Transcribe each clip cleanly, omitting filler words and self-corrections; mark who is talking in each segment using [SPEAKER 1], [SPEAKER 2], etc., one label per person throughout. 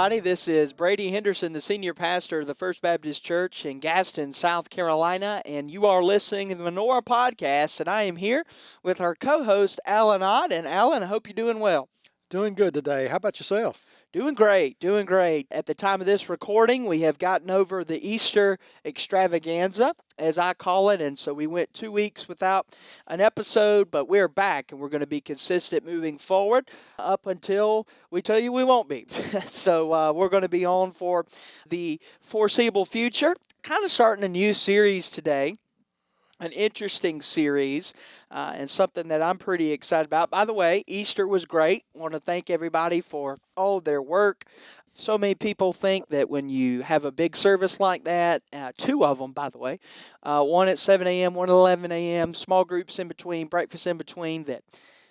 [SPEAKER 1] everybody. This is Brady Henderson, the senior pastor of the First Baptist Church in Gaston, South Carolina, and you are listening to the Menorah Podcast, and I am here with our co-host, Alan Ott. And Alan, I hope you're doing well.
[SPEAKER 2] Doing good today. How about yourself?
[SPEAKER 1] Doing great, doing great. At the time of this recording, we have gotten over the Easter extravaganza, as I call it, and so we went 2 weeks without an episode, but we're back, and we're going to be consistent moving forward up until we tell you we won't be. So we're going to be on for the foreseeable future, kind of starting a new series today. An interesting series and something that I'm pretty excited about. By the way, Easter was great. I want to thank everybody for their work. So many people think that when you have a big service like that, two of them, by the way, one at 7 a.m., one at 11 a.m., small groups in between, breakfast in between, that,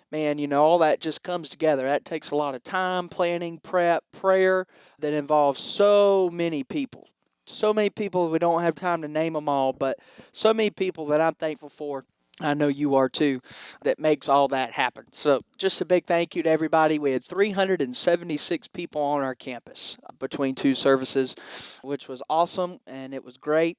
[SPEAKER 1] man, all that just comes together. That takes a lot of time, planning, prep, prayer, that involves so many people. So many people, we don't have time to name them all, but so many people that I'm thankful for. I know you are too, that makes all that happen. So just a big thank you to everybody. We had 376 people on our campus between two services, which was awesome, and it was great.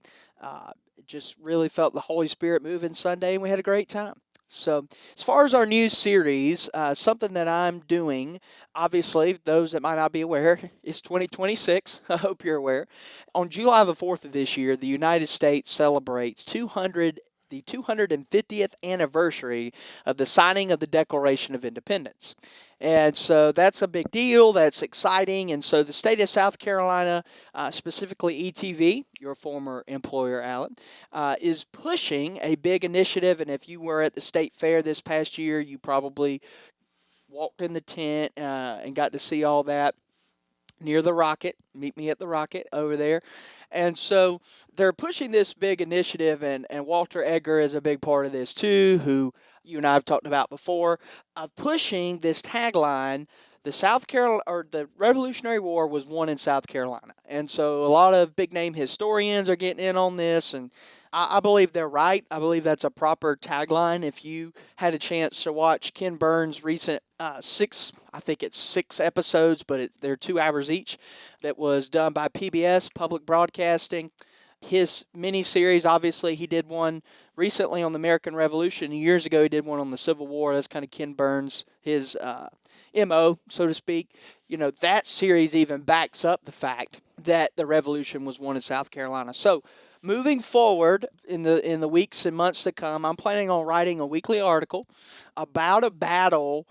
[SPEAKER 1] Just really felt the Holy Spirit moving Sunday, and we had a great time. So as far as our new series, something that I'm doing, obviously, those that might not be aware, is 2026. I hope you're aware. On July the 4th of this year, the United States celebrates the 250th anniversary of the signing of the Declaration of Independence. And so that's a big deal. That's exciting. And so the state of South Carolina, specifically ETV, your former employer, Alan, is pushing a big initiative. And if you were at the state fair this past year, you probably walked in the tent and got to see all that near the Rocket. Meet me at the Rocket over there. And so they're pushing this big initiative, and Walter Edgar is a big part of this too, who you and I have talked about before, of pushing this tagline, the Revolutionary War was won in South Carolina. And so a lot of big name historians are getting in on this, and I believe they're right. I believe that's a proper tagline. If you had a chance to watch Ken Burns' recent six episodes, but they're 2 hours each, that was done by PBS, Public Broadcasting. His mini-series, obviously, he did one recently on the American Revolution. Years ago, he did one on the Civil War. That's kind of Ken Burns, his MO, so to speak. That series even backs up the fact that the Revolution was won in South Carolina. So, moving forward in the weeks and months to come, I'm planning on writing a weekly article about a battle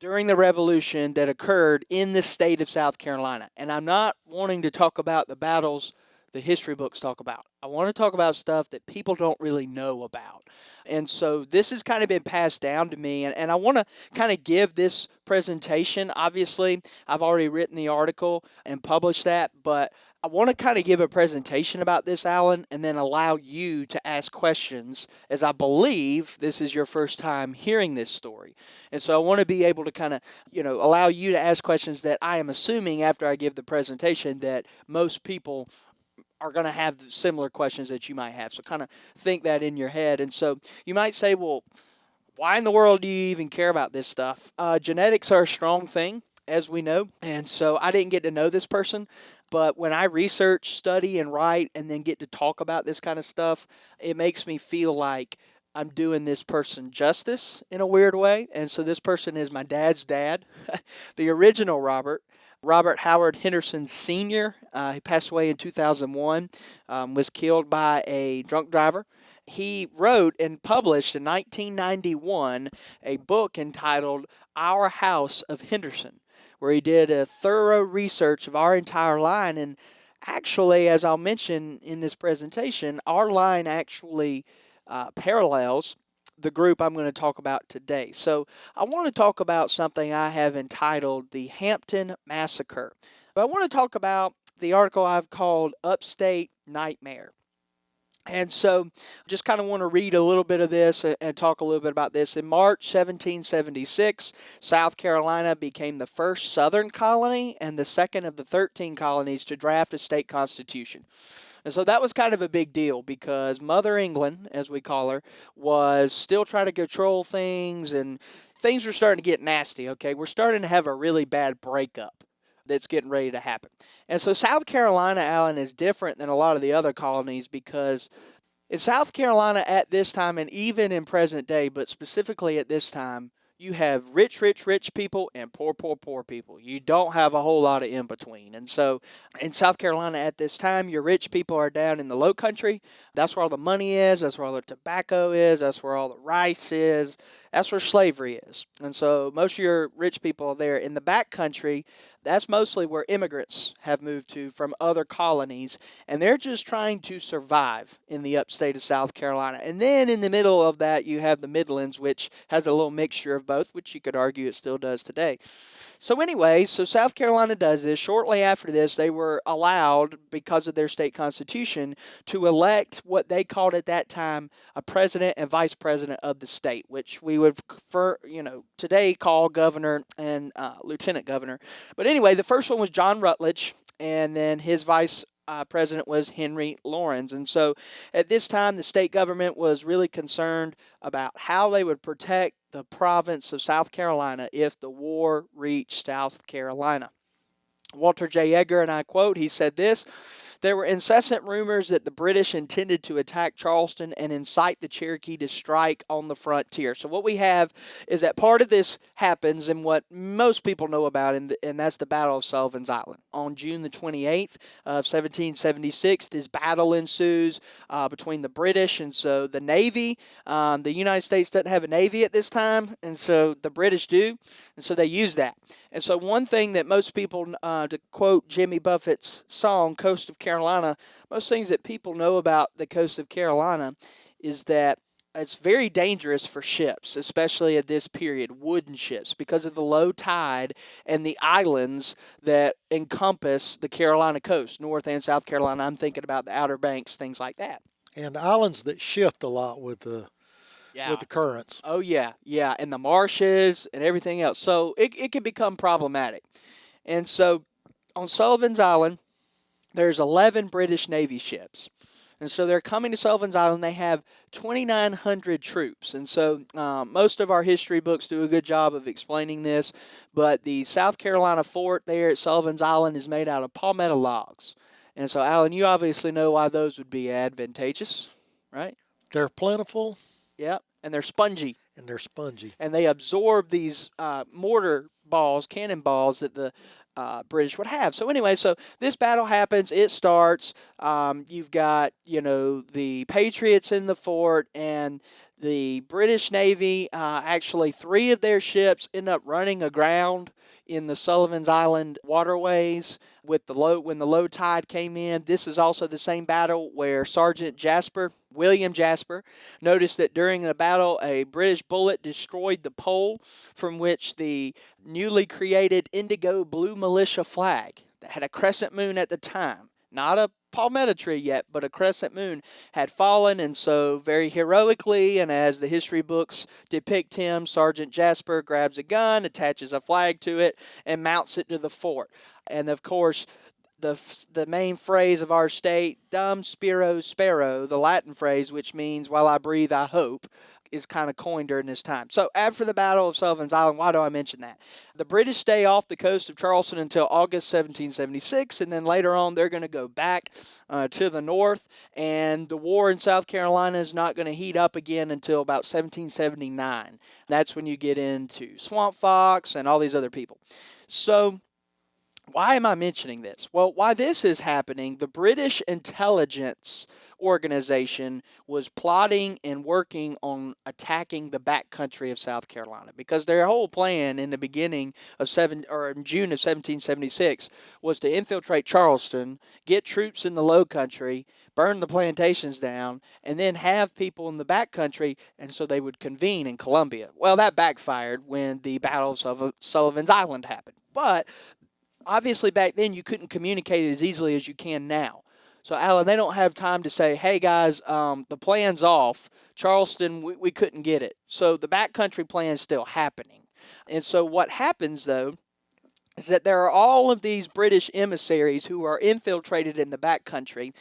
[SPEAKER 1] during the Revolution that occurred in the state of South Carolina. And I'm not wanting to talk about the battles the history books talk about. I want to talk about stuff that people don't really know about. And so this has kind of been passed down to me, and I want to kind of give this presentation. Obviously, I've already written the article and published that, but I want to kind of give a presentation about this, Alan, and then allow you to ask questions, as I believe this is your first time hearing this story. And so I want to be able to kind of, allow you to ask questions that I am assuming after I give the presentation that most people are going to have similar questions that you might have. So kind of think that in your head. And so you might say, well, why in the world do you even care about this stuff? Genetics are a strong thing, as we know. And so I didn't get to know this person. But when I research, study, and write, and then get to talk about this kind of stuff, it makes me feel like I'm doing this person justice in a weird way. And so this person is my dad's dad, the original Robert Howard Henderson Sr. He passed away in 2001, was killed by a drunk driver. He wrote and published in 1991 a book entitled Our House of Henderson, where he did a thorough research of our entire line. And actually, as I'll mention in this presentation, our line actually parallels the group I'm going to talk about today. So I want to talk about something I have entitled the Hampton Massacre. But I want to talk about the article I've called Upstate Nightmare. And so just kind of want to read a little bit of this and talk a little bit about this. In March 1776, South Carolina became the first Southern colony and the second of the 13 colonies to draft a state constitution. And so that was kind of a big deal because Mother England, as we call her, was still trying to control things, and things were starting to get nasty, okay? We're starting to have a really bad breakup that's getting ready to happen. And so South Carolina, Alan, is different than a lot of the other colonies because in South Carolina at this time, and even in present day, but specifically at this time, you have rich, rich, rich people and poor, poor, poor people. You don't have a whole lot of in between. And so in South Carolina at this time, your rich people are down in the low country. That's where all the money is. That's where all the tobacco is. That's where all the rice is. That's where slavery is. And so most of your rich people are there. In the back country, that's mostly where immigrants have moved to from other colonies, and they're just trying to survive in the upstate of South Carolina. And then in the middle of that, you have the Midlands, which has a little mixture of both, which you could argue it still does today. So anyway, so South Carolina does this. Shortly after this, they were allowed, because of their state constitution, to elect what they called at that time a president and vice president of the state, which we would, today call governor and lieutenant governor. But anyway, the first one was John Rutledge, and then his vice president was Henry Lawrence. And so at this time, the state government was really concerned about how they would protect the province of South Carolina if the war reached South Carolina. Walter J. Edgar, and I quote, he said this: "There were incessant rumors that the British intended to attack Charleston and incite the Cherokee to strike on the frontier." So what we have is that part of this happens in what most people know about, and that's the Battle of Sullivan's Island. On June the 28th of 1776, this battle ensues between the British, and so the Navy, the United States doesn't have a Navy at this time, and so the British do, and so they use that. And so one thing that most people, to quote Jimmy Buffett's song, Coast of Carolina, most things that people know about the coast of Carolina is that it's very dangerous for ships, especially at this period, wooden ships, because of the low tide and the islands that encompass the Carolina coast, North and South Carolina. I'm thinking about the Outer Banks, things like that.
[SPEAKER 2] And islands that shift a lot with the currents.
[SPEAKER 1] Oh, yeah, and the marshes and everything else. So it can become problematic. And so on Sullivan's Island, there's 11 British Navy ships. And so they're coming to Sullivan's Island. They have 2,900 troops. And so most of our history books do a good job of explaining this. But the South Carolina fort there at Sullivan's Island is made out of palmetto logs. And so, Alan, you obviously know why those would be advantageous, right?
[SPEAKER 2] They're plentiful.
[SPEAKER 1] Yeah, and they're spongy. And they absorb these mortar balls, cannonballs that the British would have. So anyway, so this battle happens. It starts. You've got, the Patriots in the fort, and the British Navy, actually 3 of their ships end up running aground in the Sullivan's Island waterways when the low tide came in. This is also the same battle where Sergeant William Jasper, noticed that during the battle a British bullet destroyed the pole from which the newly created indigo blue militia flag that had a crescent moon at the time, not a palmetto tree yet, but a crescent moon, had fallen. And so very heroically, and as the history books depict him, Sergeant Jasper grabs a gun, attaches a flag to it, and mounts it to the fort. And of course, the main phrase of our state, Dum Spiro Spero, the Latin phrase, which means while I breathe, I hope, is kind of coined during this time. So after the Battle of Sullivan's Island, why do I mention that? The British stay off the coast of Charleston until August 1776, and then later on they're going to go back to the north, and the war in South Carolina is not going to heat up again until about 1779. That's when you get into Swamp Fox and all these other people. So why am I mentioning this? Well, why this is happening, the British intelligence organization was plotting and working on attacking the backcountry of South Carolina, because their whole plan in the beginning of in June of 1776 was to infiltrate Charleston, get troops in the low country, burn the plantations down, and then have people in the backcountry, and so they would convene in Columbia. Well, that backfired when the Battle of Sullivan's Island happened. But obviously back then you couldn't communicate as easily as you can now. So, Alan, they don't have time to say, hey, guys, the plan's off. Charleston, we couldn't get it. So the backcountry plan's still happening. And so what happens, though, is that there are all of these British emissaries who are infiltrated in the backcountry,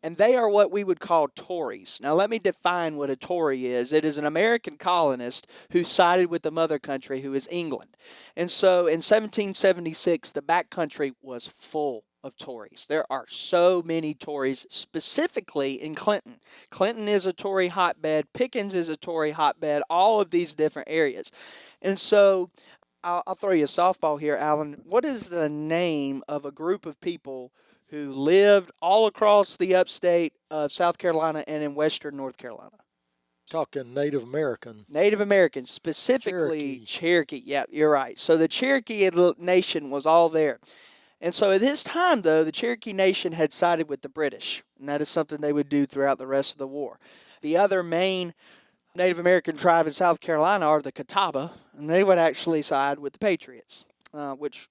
[SPEAKER 1] and they are what we would call Tories. Now, let me define what a Tory is. It is an American colonist who sided with the mother country, who is England. And so in 1776, the backcountry was full of Tories. There are so many Tories, specifically in Clinton. Clinton is a Tory hotbed, Pickens is a Tory hotbed, all of these different areas. And so I'll throw you a softball here, Alan. What is the name of a group of people who lived all across the upstate of South Carolina and in western North Carolina?
[SPEAKER 2] Talking Native American.
[SPEAKER 1] Native Americans, specifically Cherokee. Yeah, you're right. So the Cherokee Nation was all there. And so at this time, though, the Cherokee Nation had sided with the British, and that is something they would do throughout the rest of the war. The other main Native American tribe in South Carolina are the Catawba, and they would actually side with the Patriots, which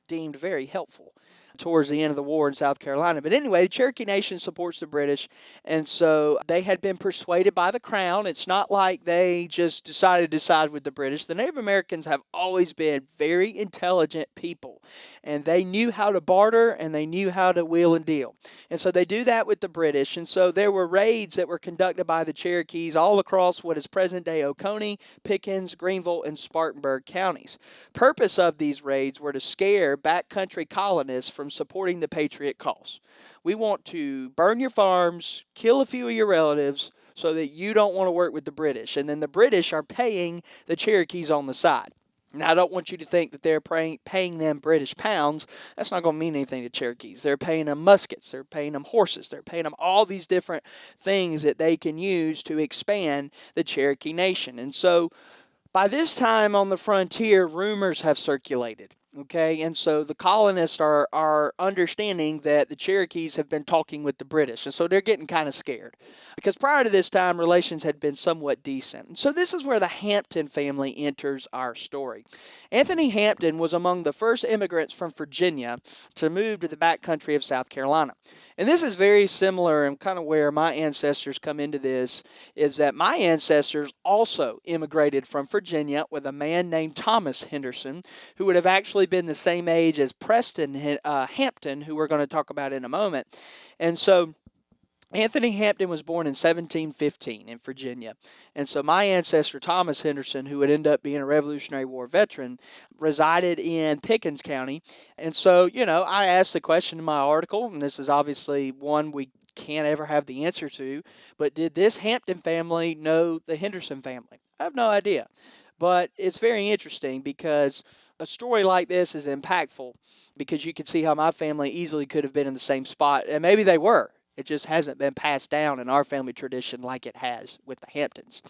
[SPEAKER 1] deemed very helpful towards the end of the war in South Carolina. But anyway, the Cherokee Nation supports the British, and so they had been persuaded by the Crown. It's not like they just decided to side with the British. The Native Americans have always been very intelligent people, and they knew how to barter, and they knew how to wheel and deal. And so they do that with the British, and so there were raids that were conducted by the Cherokees all across what is present-day Oconee, Pickens, Greenville, and Spartanburg counties. Purpose of these raids were to scare backcountry colonists from supporting the Patriot cause. We want to burn your farms, kill a few of your relatives so that you don't want to work with the British. And then the British are paying the Cherokees on the side. Now, I don't want you to think that they're paying them British pounds. That's not going to mean anything to Cherokees. They're paying them muskets. They're paying them horses. They're paying them all these different things that they can use to expand the Cherokee Nation. And so by this time on the frontier, rumors have circulated. Okay, and so the colonists are understanding that the Cherokees have been talking with the British, and so they're getting kind of scared. Because prior to this time, relations had been somewhat decent. And so this is where the Hampton family enters our story. Anthony Hampton was among the first immigrants from Virginia to move to the backcountry of South Carolina. And this is very similar, and kind of where my ancestors come into this, is that my ancestors also immigrated from Virginia with a man named Thomas Henderson, who would have actually been the same age as Preston Hampton, who we're going to talk about in a moment. And so Anthony Hampton was born in 1715 in Virginia. And so my ancestor, Thomas Henderson, who would end up being a Revolutionary War veteran, resided in Pickens County. And so, I asked the question in my article, and this is obviously one we can't ever have the answer to, but did this Hampton family know the Henderson family? I have no idea. But it's very interesting because a story like this is impactful because you can see how my family easily could have been in the same spot, and maybe they were. It just hasn't been passed down in our family tradition like it has with the Hamptons.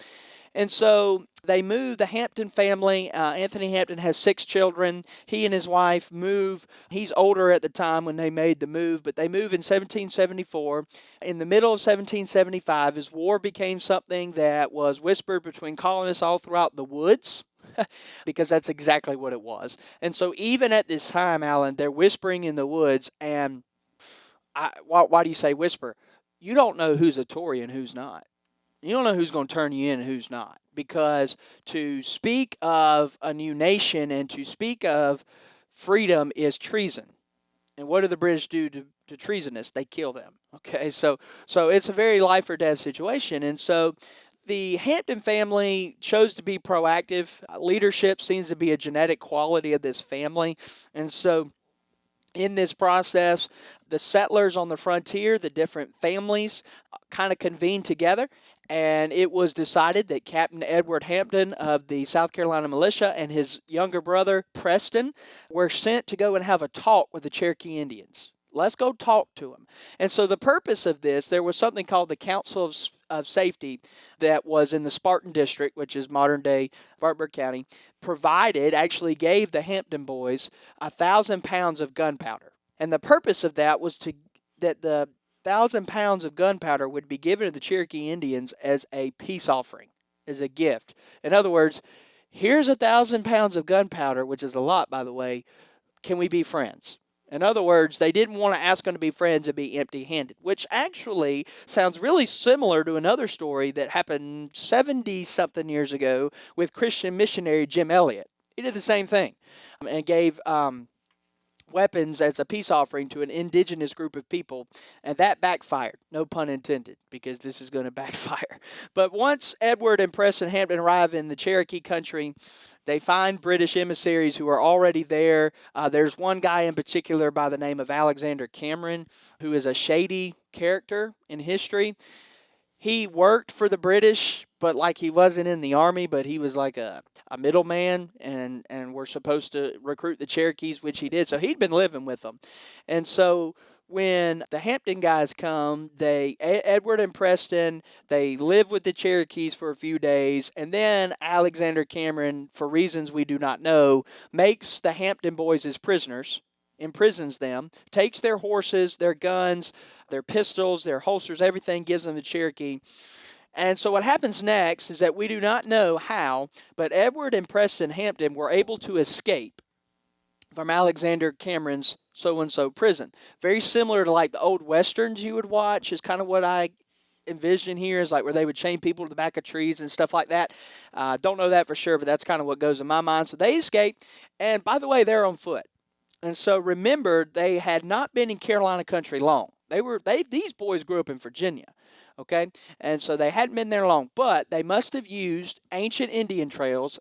[SPEAKER 1] And so they moved, the Hampton family. Anthony Hampton has 6 children. He and his wife move. He's older at the time when they made the move, but they move in 1774. In the middle of 1775, as war became something that was whispered between colonists all throughout the woods, because that's exactly what it was. And so even at this time, Alan, they're whispering in the woods, and why do you say whisper? You don't know who's a Tory and who's not. You don't know who's going to turn you in and who's not. Because to speak of a new nation and to speak of freedom is treason. And what do the British do to treasonous? They kill them. Okay, so it's a very life or death situation. And so the Hampton family chose to be proactive. Leadership seems to be a genetic quality of this family. And so in this process, the settlers on the frontier, the different families, kind of convened together, and it was decided that Captain Edward Hampton of the South Carolina Militia and his younger brother, Preston, were sent to go and have a talk with the Cherokee Indians. Let's go talk to them. And so the purpose of this, there was something called the Council of Safety that was in the Spartan District, which is modern-day Spartanburg County, actually gave the Hampton boys 1,000 pounds of gunpowder. And the purpose of that was that the 1,000 pounds of gunpowder would be given to the Cherokee Indians as a peace offering, as a gift. In other words, here's 1,000 pounds of gunpowder, which is a lot, by the way. Can we be friends? In other words, they didn't want to ask them to be friends and be empty-handed, which actually sounds really similar to another story that happened 70-something years ago with Christian missionary Jim Elliot. He did the same thing and gave weapons as a peace offering to an indigenous group of people, and that backfired. No pun intended, because this is going to backfire. But once Edward and Preston Hampton arrive in the Cherokee country, they find British emissaries who are already there. There's one guy in particular by the name of Alexander Cameron, who is a shady character in history. He worked for the British, but like he wasn't in the army, but he was like a middleman, and we're supposed to recruit the Cherokees, which he did. So he'd been living with them. And so when the Hampton guys come, Edward and Preston, they live with the Cherokees for a few days, and then Alexander Cameron, for reasons we do not know, makes the Hampton boys his prisoners, imprisons them, takes their horses, their guns, their pistols, their holsters, everything, gives them the Cherokee. And so what happens next is that we do not know how, but Edward and Preston Hampton were able to escape from Alexander Cameron's so-and-so prison. Very similar to like the old westerns you would watch is kind of what I envision here, is like where they would chain people to the back of trees and stuff like that. Don't know that for sure, but that's kind of what goes in my mind. So they escaped, and by the way, they're on foot. And so remember, they had not been in Carolina country long. These boys grew up in Virginia, okay? And so they hadn't been there long, but they must have used ancient Indian trails,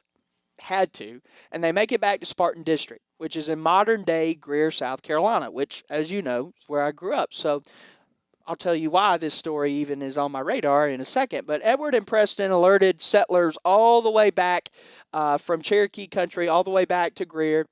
[SPEAKER 1] had to, and they make it back to Spartan District, which is in modern-day Greer, South Carolina, which, as you know, is where I grew up. So I'll tell you why this story even is on my radar in a second. But Edward and Preston alerted settlers all the way back from Cherokee country, all the way back to Greer,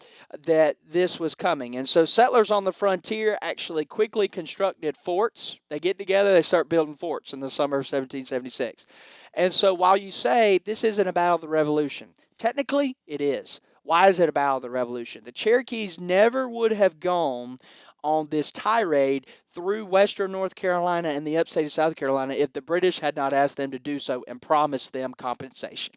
[SPEAKER 1] that this was coming. And so settlers on the frontier actually quickly constructed forts. They get together, they start building forts in the summer of 1776. And so while you say this isn't a battle of the Revolution, technically it is. Why is it a battle of the Revolution? The Cherokees never would have gone on this tirade through western North Carolina and the upstate of South Carolina if the British had not asked them to do so and promised them compensation.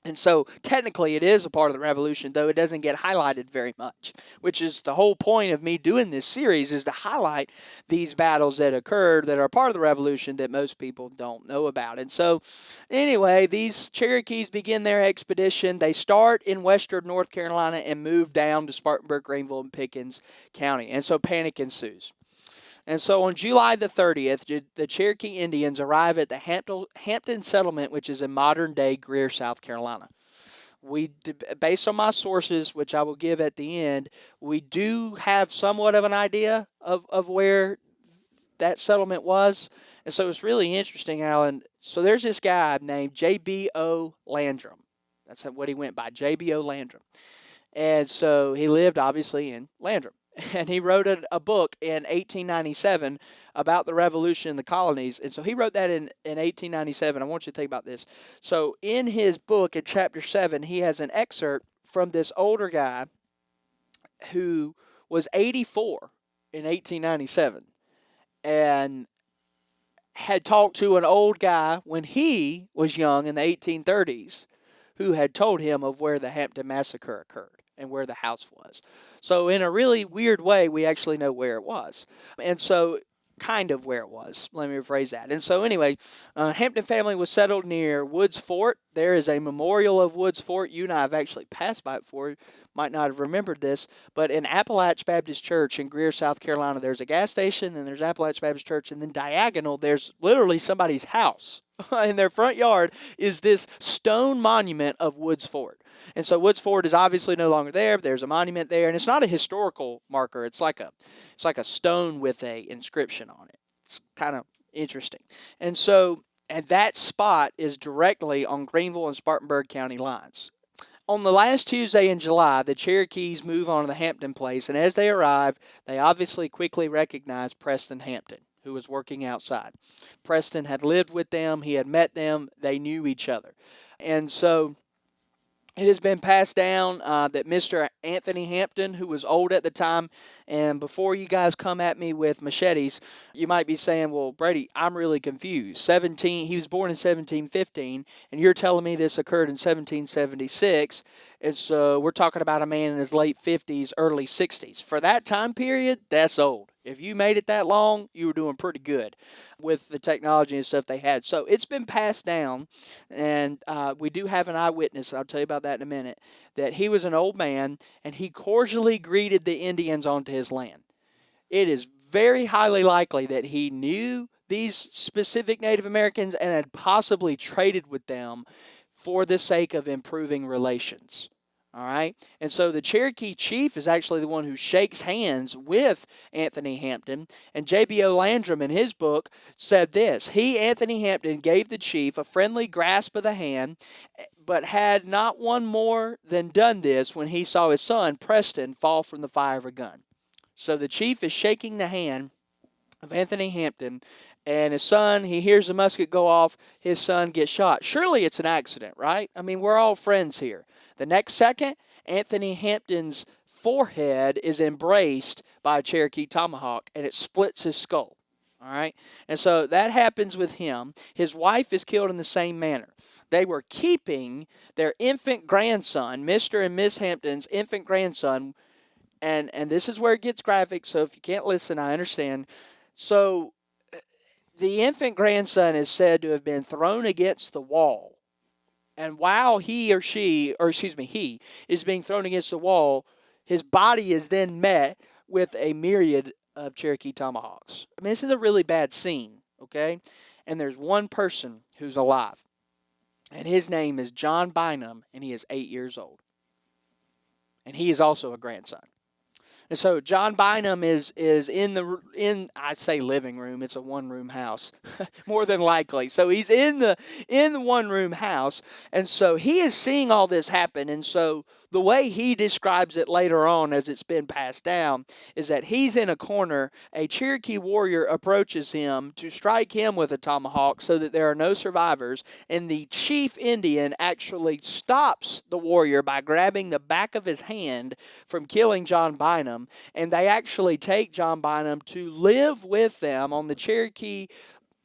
[SPEAKER 1] And so technically it is a part of the Revolution, though it doesn't get highlighted very much, which is the whole point of me doing this series, is to highlight these battles that occurred that are part of the Revolution that most people don't know about. And so anyway, these Cherokees begin their expedition. They start in western North Carolina and move down to Spartanburg, Greenville, and Pickens County. And so panic ensues. And so on July the 30th, the Cherokee Indians arrive at the Hampton settlement, which is in modern-day Greer, South Carolina. Based on my sources, which I will give at the end, we do have somewhat of an idea of where that settlement was. And so it's really interesting, Alan. So there's this guy named J.B.O. Landrum. That's what he went by, J.B.O. Landrum. And so he lived, obviously, in Landrum. And he wrote a book in 1897 about the Revolution in the colonies. And so he wrote that in 1897. I want you to think about this. So in his book, in chapter 7, he has an excerpt from this older guy who was 84 in 1897 and had talked to an old guy when he was young in the 1830s who had told him of where the Hampton Massacre occurred and where the house was. So in a really weird way, we actually know where it was. And so kind of where it was. Let me rephrase that. And so anyway, Hampton family was settled near Woods Fort. There is a memorial of Woods Fort. You and I have actually passed by it before. Might not have remembered this. But in Appalach Baptist Church in Greer, South Carolina, there's a gas station, and there's Appalach Baptist Church, and then diagonal, there's literally somebody's house. In their front yard is this stone monument of Woods Fort. And so Woods Fort is obviously no longer there, but there's a monument there, and it's not a historical marker. It's like a stone with a inscription on it. It's kind of interesting. And that spot is directly on Greenville and Spartanburg County lines. On the last Tuesday in July, the Cherokees move on to the Hampton place, and as they arrive, they obviously quickly recognize Preston Hampton, who was working outside. Preston had lived with them. He had met them. They knew each other. And so it has been passed down that Mr. Anthony Hampton, who was old at the time, and before you guys come at me with machetes, you might be saying, well, Brady, I'm really confused. He was born in 1715, and you're telling me this occurred in 1776, and so we're talking about a man in his late 50s, early 60s. For that time period, that's old. If you made it that long, you were doing pretty good with the technology and stuff they had. So it's been passed down, and we do have an eyewitness, and I'll tell you about that in a minute, that he was an old man, and he cordially greeted the Indians onto his land. It is very highly likely that he knew these specific Native Americans and had possibly traded with them for the sake of improving relations. All right. And so the Cherokee chief is actually the one who shakes hands with Anthony Hampton. And J.B.O. Landrum, in his book, said this: he, Anthony Hampton, gave the chief a friendly grasp of the hand, but had not one more than done this when he saw his son, Preston, fall from the fire of a gun. So the chief is shaking the hand of Anthony Hampton, and his son, he hears the musket go off, his son gets shot. Surely it's an accident, right? I mean, we're all friends here. The next second, Anthony Hampton's forehead is embraced by a Cherokee tomahawk, and it splits his skull. All right? And so that happens with him. His wife is killed in the same manner. They were keeping their infant grandson, Mr. and Miss Hampton's infant grandson, and this is where it gets graphic, so if you can't listen, I understand. So the infant grandson is said to have been thrown against the wall. And while he is being thrown against the wall, his body is then met with a myriad of Cherokee tomahawks. I mean, this is a really bad scene, okay? And there's one person who's alive. And his name is John Bynum, and he is 8 years old. And he is also a grandson. And so John Bynum is in I say living room, it's a one-room house, more than likely. So he's in the one-room house, and so he is seeing all this happen. And so the way he describes it later on, as it's been passed down, is that he's in a corner. A Cherokee warrior approaches him to strike him with a tomahawk so that there are no survivors, and the chief Indian actually stops the warrior by grabbing the back of his hand from killing John Bynum, and they actually take John Bynum to live with them on the Cherokee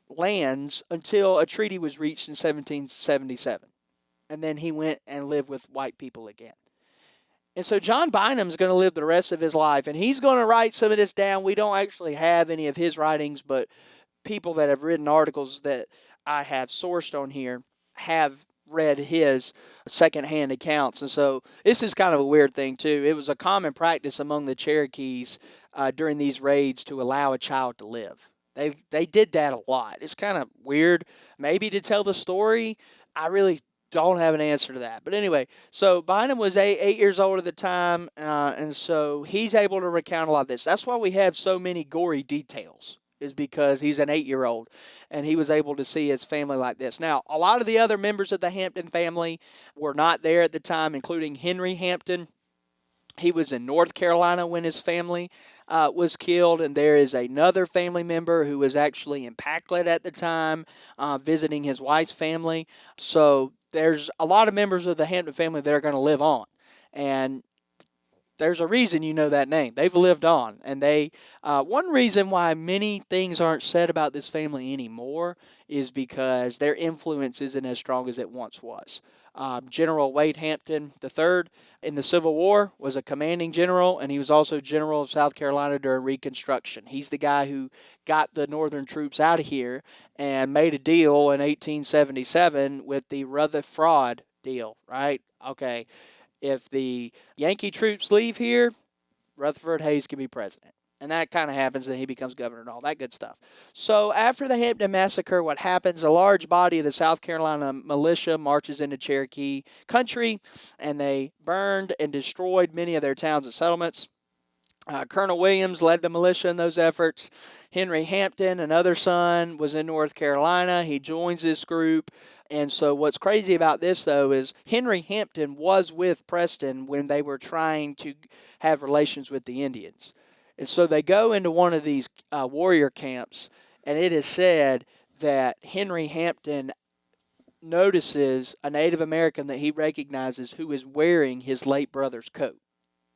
[SPEAKER 1] lands until a treaty was reached in 1777. And then he went and lived with white people again. And so John Bynum's going to live the rest of his life, and he's going to write some of this down. We don't actually have any of his writings, but people that have written articles that I have sourced on here have read his secondhand accounts. And so this is kind of a weird thing, too. It was a common practice among the Cherokees during these raids to allow a child to live. They did that a lot. It's kind of weird. Maybe to tell the story, I really don't have an answer to that. But anyway, so Bynum was 8 years old at the time, and so he's able to recount a lot of this. That's why we have so many gory details, is because he's an 8-year-old, and he was able to see his family like this. Now, a lot of the other members of the Hampton family were not there at the time, including Henry Hampton. He was in North Carolina when his family was killed, and there is another family member who was actually in Packlet at the time, visiting his wife's family. So there's a lot of members of the Hampton family that are going to live on, and there's a reason you know that name. They've lived on, and one reason why many things aren't said about this family anymore is because their influence isn't as strong as it once was. General Wade Hampton III in the Civil War was a commanding general, and he was also general of South Carolina during Reconstruction. He's the guy who got the northern troops out of here and made a deal in 1877 with the Rutherford deal, right? Okay, if the Yankee troops leave here, Rutherford Hayes can be president. And that kind of happens, and he becomes governor and all that good stuff. So after the Hampton Massacre, what happens, a large body of the South Carolina militia marches into Cherokee country, and they burned and destroyed many of their towns and settlements. Colonel Williams led the militia in those efforts. Henry Hampton, another son, was in North Carolina. He joins this group. And so what's crazy about this, though, is Henry Hampton was with Preston when they were trying to have relations with the Indians. And so they go into one of these warrior camps, and it is said that Henry Hampton notices a Native American that he recognizes who is wearing his late brother's coat.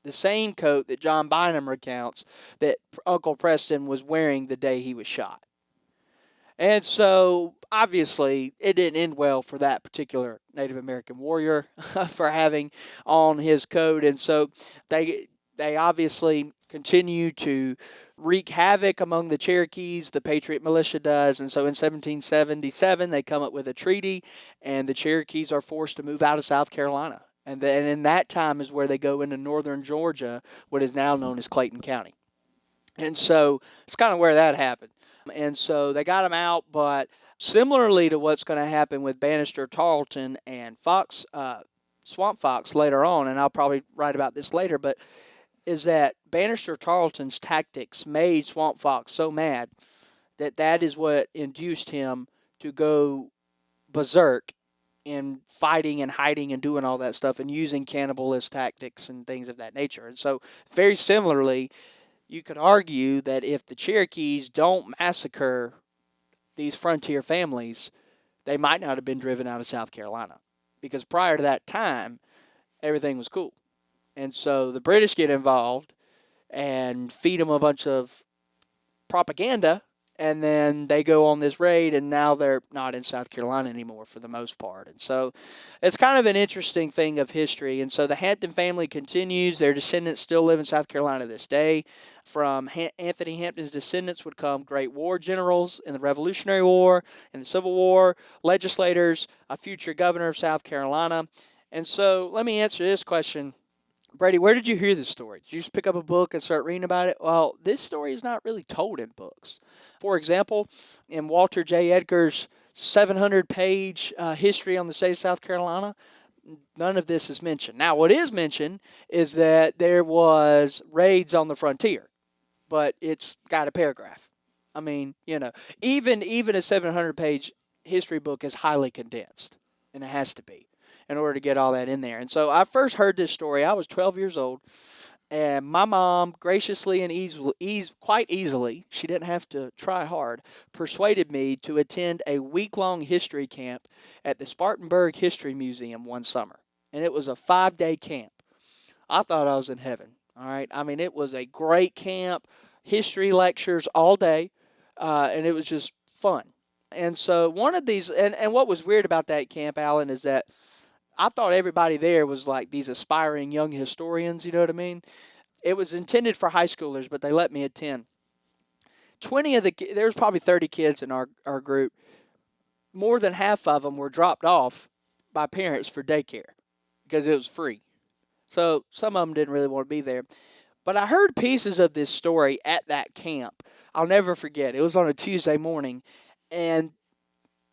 [SPEAKER 1] The same coat that John Bynum recounts that Uncle Preston was wearing the day he was shot. And so, obviously, it didn't end well for that particular Native American warrior for having on his coat. And so they obviously continue to wreak havoc among the Cherokees. The Patriot Militia does. And so in 1777, they come up with a treaty, and the Cherokees are forced to move out of South Carolina. And then in that time is where they go into northern Georgia, what is now known as Clayton County. And so it's kind of where that happened. And so they got them out, but similarly to what's going to happen with Bannister Tarleton and Fox, Swamp Fox later on, and I'll probably write about this later, but is that Bannister Tarleton's tactics made Swamp Fox so mad that that is what induced him to go berserk in fighting and hiding and doing all that stuff and using cannibalist tactics and things of that nature. And so very similarly, you could argue that if the Cherokees don't massacre these frontier families, they might not have been driven out of South Carolina, because prior to that time, everything was cool. And so the British get involved and feed them a bunch of propaganda, and then they go on this raid, and now they're not in South Carolina anymore for the most part. And so it's kind of an interesting thing of history. And so the Hampton family continues. Their descendants still live in South Carolina to this day. From Anthony Hampton's descendants would come great war generals in the Revolutionary War, in the Civil War, legislators, a future governor of South Carolina. And so let me answer this question. Brady, where did you hear this story? Did you just pick up a book and start reading about it? Well, this story is not really told in books. For example, in Walter J. Edgar's 700-page history on the state of South Carolina, none of this is mentioned. Now, what is mentioned is that there was raids on the frontier, but it's got a paragraph. I mean, even a 700-page history book is highly condensed, and it has to be, in order to get all that in there. And so I first heard this story. I was 12 years old, and my mom graciously and quite easily, she didn't have to try hard, persuaded me to attend a week-long history camp at the Spartanburg History Museum one summer. And it was a 5-day camp. I thought I was in heaven, all right? I mean, it was a great camp, history lectures all day, and it was just fun. And so one of these, and what was weird about that camp, Alan, is that I thought everybody there was like these aspiring young historians, you know what I mean? It was intended for high schoolers, but they let me attend. There was probably 30 kids in our group. More than half of them were dropped off by parents for daycare because it was free. So some of them didn't really want to be there. But I heard pieces of this story at that camp. I'll never forget. It was on a Tuesday morning, and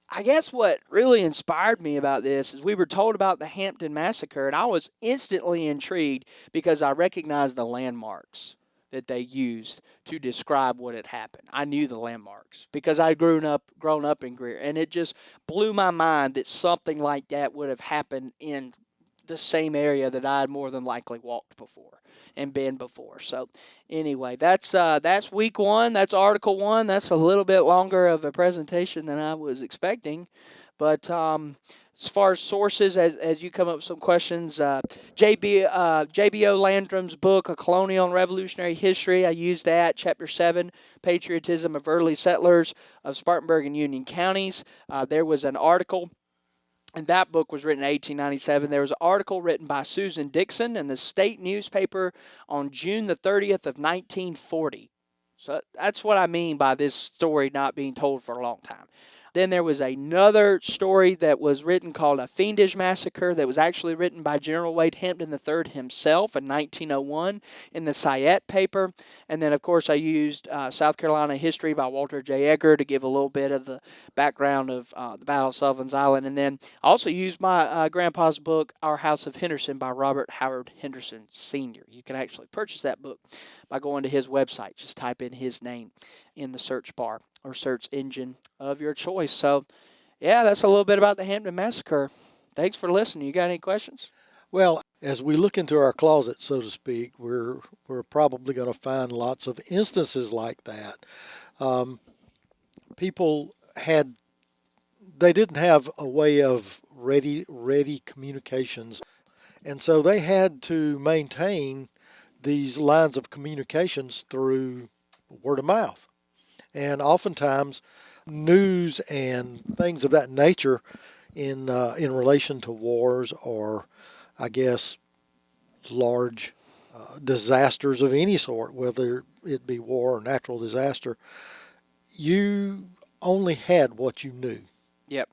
[SPEAKER 1] I guess what really inspired me about this is we were told about the Hampton Massacre, and I was instantly intrigued because I recognized the landmarks that they used to describe what had happened. I knew the landmarks because I'd grown up in Greer, and it just blew my mind that something like that would have happened in the same area that I had more than likely walked before and been before. So anyway, that's week one. That's article one. That's a little bit longer of a presentation than I was expecting. But as far as sources, as you come up with some questions, J.B.O. Landrum's book, A Colonial and Revolutionary History, I used that, Chapter 7, Patriotism of Early Settlers of Spartanburg and Union Counties. There was an article, and that book was written in 1897. There was an article written by Susan Dixon in the state newspaper on June the 30th of 1940. So that's what I mean by this story not being told for a long time. Then there was another story that was written called A Fiendish Massacre that was actually written by General Wade Hampton III himself in 1901 in the Sayette paper. And then, of course, I used South Carolina History by Walter J. Edgar to give a little bit of the background of the Battle of Sullivan's Island. And then I also used my grandpa's book, Our House of Henderson by Robert Howard Henderson Sr. You can actually purchase that book by going to his website. Just type in his name in the search bar or search engine of your choice. So, yeah, that's a little bit about the Hampton Massacre. Thanks for listening. You got any questions?
[SPEAKER 2] Well, as we look into our closet, so to speak, we're probably going to find lots of instances like that. People they didn't have a way of ready communications, and so they had to maintain these lines of communications through word of mouth. And oftentimes, news and things of that nature in relation to wars or, I guess, large disasters of any sort, whether it be war or natural disaster, you only had what you knew.
[SPEAKER 1] Yep.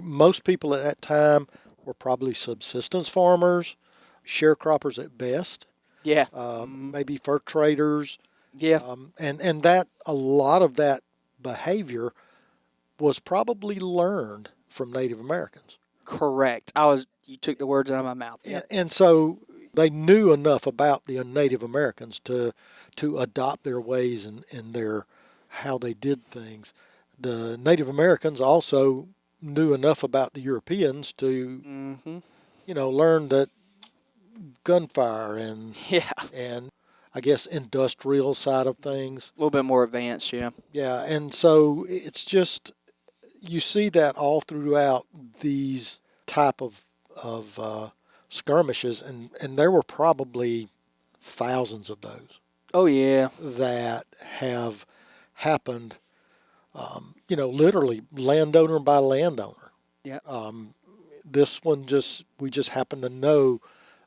[SPEAKER 2] Most people at that time were probably subsistence farmers, sharecroppers at best,
[SPEAKER 1] Yeah.
[SPEAKER 2] maybe fur traders,
[SPEAKER 1] Yeah.
[SPEAKER 2] and that a lot of that behavior was probably learned from Native Americans.
[SPEAKER 1] Correct. You took the words out of my mouth. Yep.
[SPEAKER 2] And so they knew enough about the Native Americans to adopt their ways and their how they did things. The Native Americans also knew enough about the Europeans to, learn that gunfire
[SPEAKER 1] Yeah.
[SPEAKER 2] and I guess industrial side of things.
[SPEAKER 1] A little bit more advanced, yeah.
[SPEAKER 2] Yeah, and so it's just you see that all throughout these type of skirmishes, and there were probably thousands of those.
[SPEAKER 1] Oh yeah.
[SPEAKER 2] That have happened. Literally landowner by landowner.
[SPEAKER 1] Yeah.
[SPEAKER 2] This one we just happen to know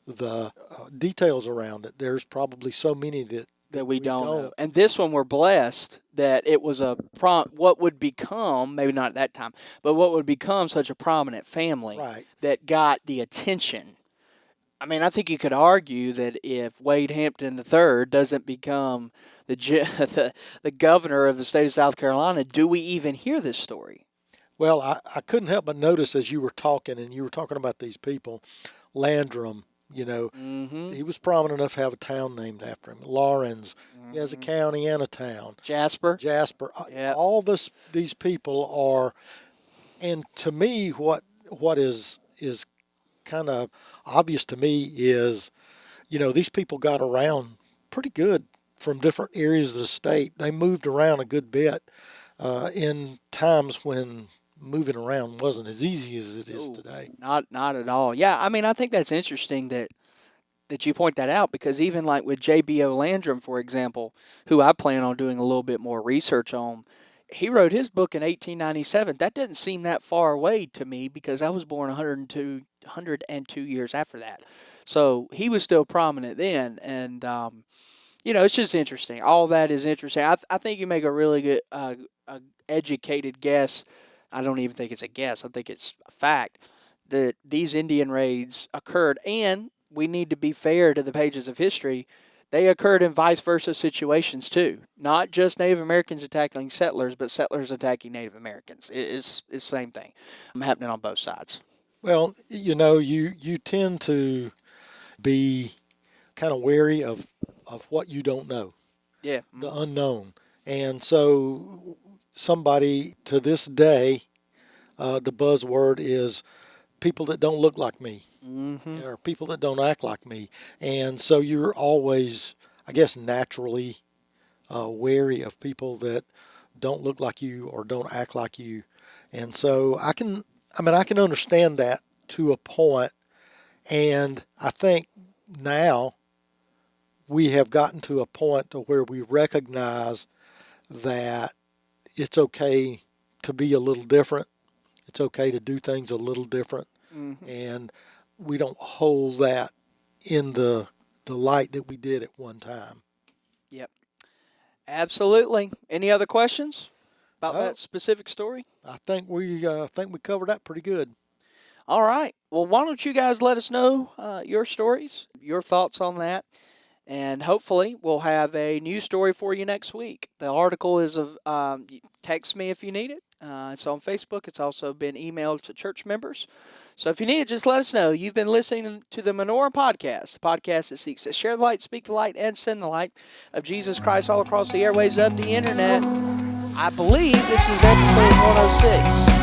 [SPEAKER 2] the details around it. There's probably so many that
[SPEAKER 1] we don't know. And this one we're blessed that it was what would become, maybe not at that time, but what would become such a prominent family that got the attention. I mean, I think you could argue that if Wade Hampton III doesn't become the governor of the state of South Carolina, do we even hear this story?
[SPEAKER 2] Well, I couldn't help but notice as you were talking, and you were talking about these people, Landrum, he was prominent enough to have a town named after him. Lawrence, he has a county and a town.
[SPEAKER 1] Jasper.
[SPEAKER 2] Yep. All these people are, and to me, what is kind of obvious to me is, these people got around pretty good from different areas of the state. They moved around a good bit in times when moving around wasn't as easy as it is today.
[SPEAKER 1] Not at all. Yeah, I mean, I think that's interesting that you point that out, because even like with J.B.O. Landrum, for example, who I plan on doing a little bit more research on, he wrote his book in 1897. That doesn't seem that far away to me, because I was born 102 years after that. So he was still prominent then, and it's just interesting. All that is interesting. I think you make a really good, educated guess. I don't even think it's a guess. I think it's a fact that these Indian raids occurred, and we need to be fair to the pages of history. They occurred in vice versa situations too. Not just Native Americans attacking settlers, but settlers attacking Native Americans. It's the same thing happening on both sides.
[SPEAKER 2] Well, you tend to be kind of wary of what you don't know.
[SPEAKER 1] Yeah.
[SPEAKER 2] The unknown. And so somebody to this day, the buzzword is people that don't look like me, or people that don't act like me. And so you're always, I guess, naturally wary of people that don't look like you or don't act like you. And so I can understand that to a point. And I think now we have gotten to a point to where we recognize that it's okay to be a little different. It's okay to do things a little different. And we don't hold that in the light that we did at one time.
[SPEAKER 1] Yep. Absolutely. Any other questions about that specific story?
[SPEAKER 2] I think we covered that pretty good.
[SPEAKER 1] All right. Well, why don't you guys let us know your stories, your thoughts on that, and hopefully we'll have a new story for you next week. The article is text me if you need it. It's on Facebook. It's also been emailed to church members. So if you need it, just let us know. You've been listening to the Menorah Podcast, the podcast that seeks to share the light, speak the light, and send the light of Jesus Christ all across the airways of the internet. I believe this is episode 106.